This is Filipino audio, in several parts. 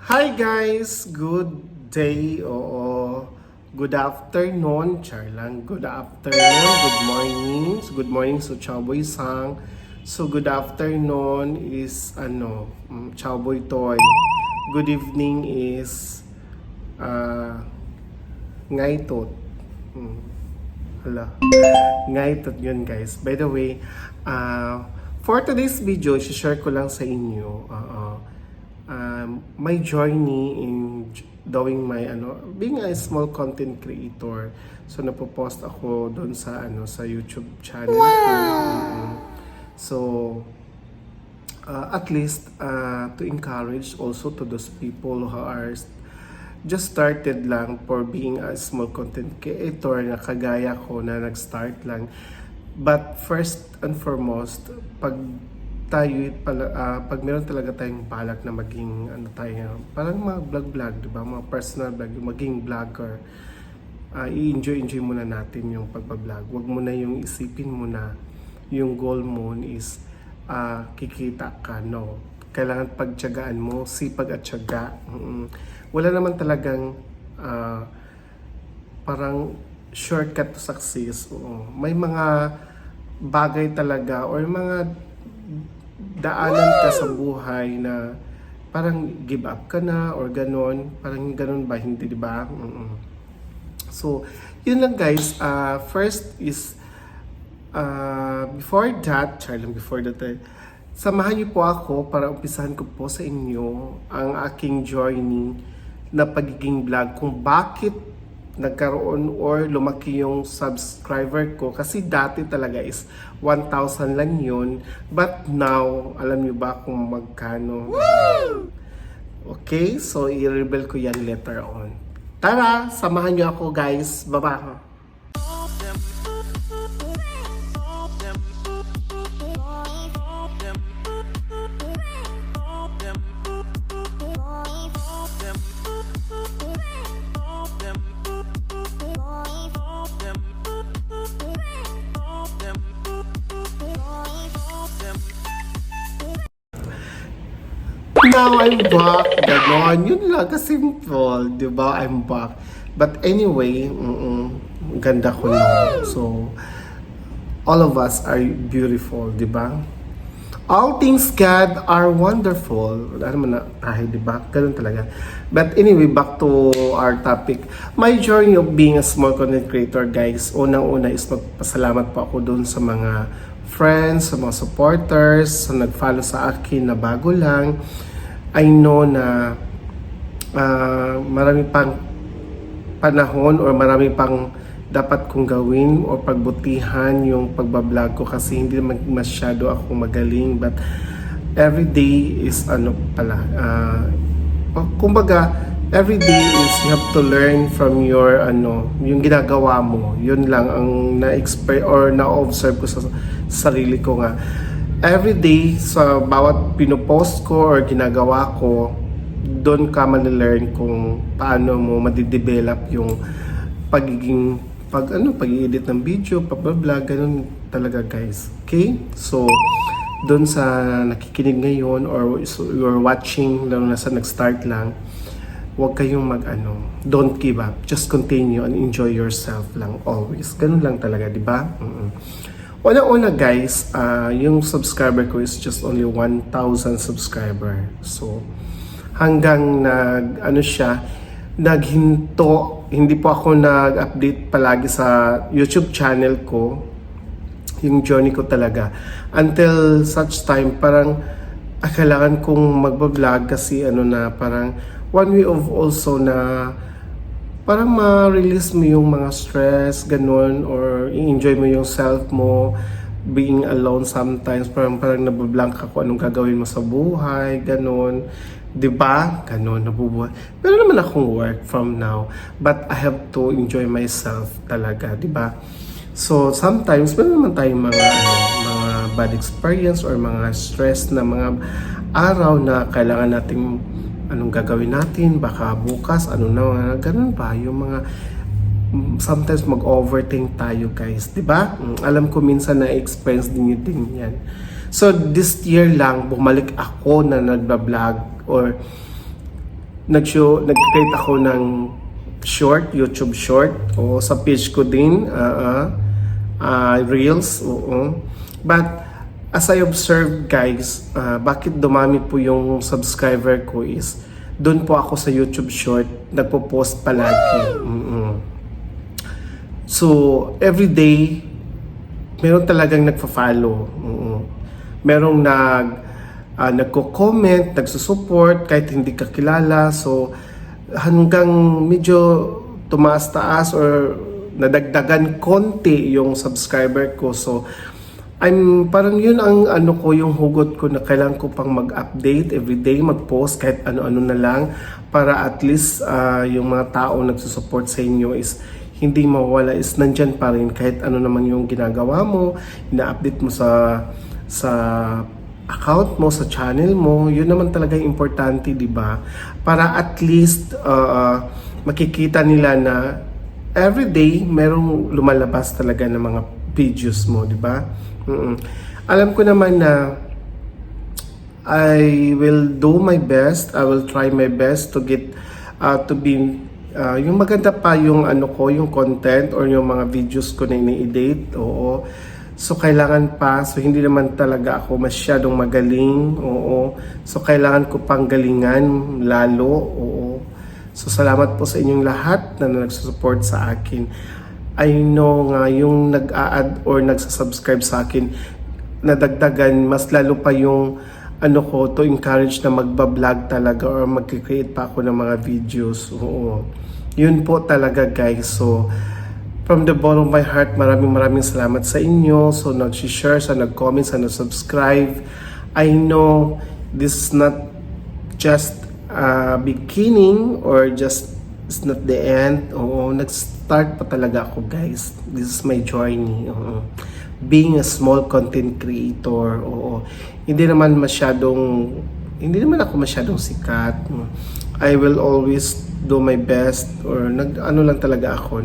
Hi guys! Good day o good afternoon. Char lang. Good afternoon, good morning. Good morning so Chowboy Sang. So good afternoon is Chowboy Toy. Good evening is Ngaytot. Hala. Ngaytot yun guys. By the way, for today's video, share ko lang sa inyo my journey in doing my being a small content creator. So napopost ako doon sa YouTube channel ko. So at least to encourage also to those people who are just started lang for being a small content creator na kagaya ko na nag-start lang. But first and foremost, pag meron talaga tayong balak na maging parang mga vlog, di ba? Mga personal vlog, maging vlogger. I-enjoy muna natin yung pagbablog. Huwag mo na yung isipin mo na yung goal mo is kikita ka, no. Kailangan pagtiyagaan mo, sipag at tiyaga. Wala naman talagang parang shortcut to success. May mga bagay talaga or mga daanan ka sa buhay na parang give up ka na or ganon. Parang ganon ba? Hindi, di ba? So, yun lang guys. First is before that, samahan niyo po ako para umpisahan ko po sa inyo ang aking journey na pagiging vlog, kung bakit nagkaroon or lumaki yung subscriber ko. Kasi dati talaga is 1,000 lang yun, but now alam niyo ba kung magkano? Okay, so i-reveal ko yan later on. Tara, samahan niyo ako guys. Baba. Now I'm back. Ganon. Yun lang. Simple. Diba? I'm back. But anyway, ganda ko na. So, all of us are beautiful. Diba? All things God are wonderful. Ano man na tayo, diba? Ganun talaga. But anyway, back to our topic. My journey of being a small content creator, guys. Unang-una is magpasalamat po ako doon sa mga friends, sa mga supporters, sa nag-follow sa akin na bago lang. I know na marami pang panahon or marami pang dapat kong gawin o pagbutihan yung pagbablog ko kasi hindi masyado ako magaling, but every day is kumbaga every day is you have to learn from your yung ginagawa mo. Yun lang ang na-experience or na-observe ko sa sarili ko nga. Every day sa bawat pinopost ko or ginagawa ko, doon ka ma-learn kung paano mo madidevelop yung pag-edit ng video, pag-vlog, ganun talaga guys. Okay? So, doon sa nakikinig ngayon or you're watching, lalo na sa nag-start lang, huwag kayong don't give up. Just continue and enjoy yourself lang always. Ganun lang talaga, di ba? Una-una guys, yung subscriber ko is just only 1,000 subscriber. So, hanggang naghinto, hindi po ako nag-update palagi sa YouTube channel ko, yung journey ko talaga. Until such time, parang kailangan kong magbablog kasi parang one way of also na parang ma-release mo yung mga stress, ganun, or i-enjoy mo yung self mo, being alone sometimes, parang nabablank ako anong gagawin mo sa buhay, ganun. Diba? Ganun, nabubuhay. Pero naman akong work from now, but I have to enjoy myself talaga, diba? So, sometimes, meron naman tayong mga bad experience or mga stress na mga araw na kailangan nating anong gagawin natin, baka bukas, ganun ba, yung mga sometimes mag-overthink tayo guys, di ba? Alam ko minsan na-experience din yan. So this year lang, bumalik ako na nagba-vlog or nag-create ako ng short, YouTube short, o sa page ko din, Reels, oo. But as I observed guys, bakit dumami po yung subscriber ko is doon po ako sa YouTube short nagpo-post palagi. So every day meron talagang nagfa-follow. Merong nagko-comment, nagsusupport kahit hindi ka kilala. So hanggang medyo tumaas-taas or nadagdagan konti yung subscriber ko. So parang yun ang yung hugot ko na kailangan ko pang mag-update everyday, mag-post kahit ano-ano na lang para at least yung mga tao nagsusupport sa inyo is hindi mawala, is nandyan pa rin kahit ano naman yung ginagawa mo, ina-update mo sa account mo, sa channel mo. Yun naman talaga yung importante, di ba? Para at least makikita nila na everyday merong lumalabas talaga ng mga videos mo, di ba? Alam ko naman na I will do my best. I will try my best to get to be yung maganda pa yung yung content or yung mga videos ko na ini-edit. Oo. So kailangan pa. So hindi naman talaga ako masyadong magaling. Oo. So kailangan ko pang galingan lalo. Oo. So salamat po sa inyong lahat na nagsusupport sa akin. I know nga yung nag-a-add or nagsasubscribe sa akin, nadagdagan, mas lalo pa yung to encourage na magbablog talaga or mag-create pa ako ng mga videos. Oo. Yun po talaga guys. So, from the bottom of my heart, maraming salamat sa inyo. So, nag-share, sa nag-comment, sa nag-subscribe. I know this is not just a beginning or just it's not the end. Oo, nag-start pa talaga ako guys. This is my journey. Being a small content creator. Oo. Hindi naman ako masyadong sikat. I will always do my best or lang talaga ako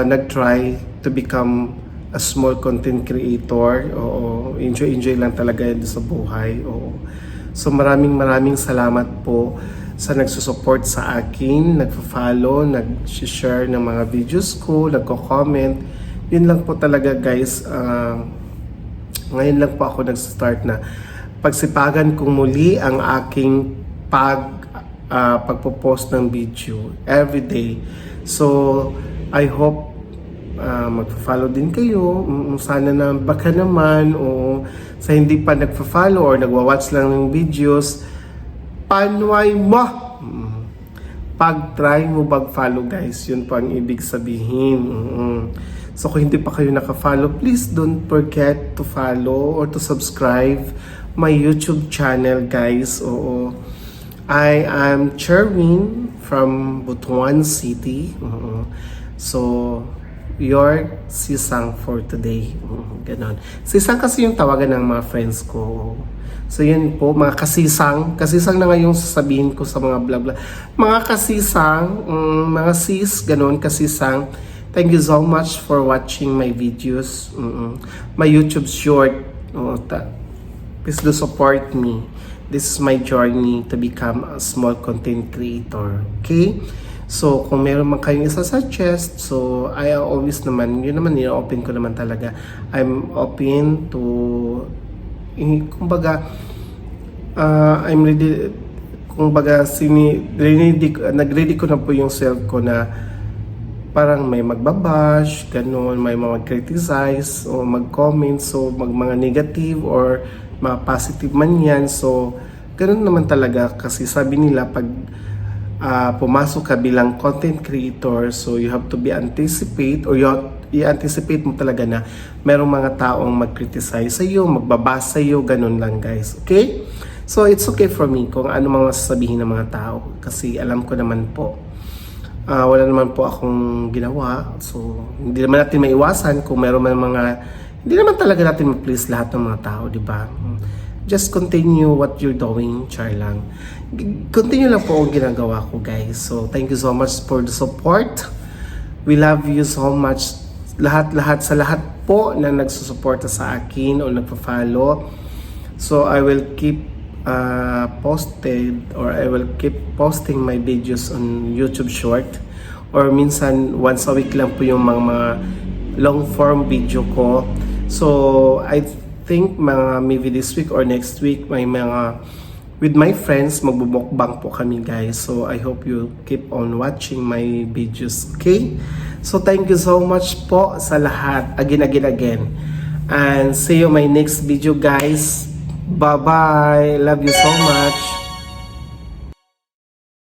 nag-try to become a small content creator. Oo. Enjoy lang talaga yun sa buhay. Oo. So maraming salamat po sa nagsusupport sa akin, nagfa-follow, nag-share ng mga videos ko, nagko-comment. Yun lang po talaga guys. Ngayon lang po ako nag-start na pagsipagan kong muli ang aking pagpo-post ng video everyday. So I hope magfa-follow din kayo. Sana na baka naman o sa hindi pa nagfa-follow or nagwa-watch lang ng videos, panway mo. Pag-try mo mag-follow guys, yun po ang ibig sabihin. So kung hindi pa kayo naka-follow, please don't forget to follow or to subscribe my YouTube channel guys. Oo. I am Cherwin from Butuan City. So your sisang for today. Ganon. Sisang kasi yung tawagan ng mga friends ko. So yun po, mga kasisang na nga yung sasabihin ko sa mga vlog. Mga kasisang, mga sis, ganon, kasisang. Thank you so much for watching my videos. My YouTube short. Please do support me. This is my journey to become a small content creator. Okay? So, kung meron man kayong isa-suggest, so I always naman, yun naman, open ko naman talaga. I'm open to, kumbaga, I'm ready, kumbaga, nag-ready ko na po yung self ko na parang may magbabash, ganun, may mag-criticize, o mag-comment, so mga negative or mga positive man yan. So, ganun naman talaga kasi sabi nila pag pumasok ka bilang content creator, so you have to be anticipate or i-anticipate mo talaga na merong mga taong mag-criticize sa iyo, magbabasa sa iyo, ganun lang guys. Okay? So it's okay for me kung ano mga sasabihin ng mga tao kasi alam ko naman po wala naman po akong ginawa. So hindi naman natin maiwasan kung meron man mga hindi naman talaga natin ma-please lahat ng mga tao, di ba? Just continue what you're doing, char lang. Continue lang po ang ginagawa ko guys. So thank you so much for the support. We love you so much. Lahat sa lahat po na nagsusuporta sa akin o nagpa-follow. So I will keep posted, or I will keep posting my videos on YouTube Short, or minsan once a week lang po yung mga long form video ko. So I think maybe this week or next week may with my friends magbubukbang po kami, guys. So I hope you keep on watching my videos, okay? So thank you so much po sa lahat, again, and see you my next video, guys. Bye bye, love you so much.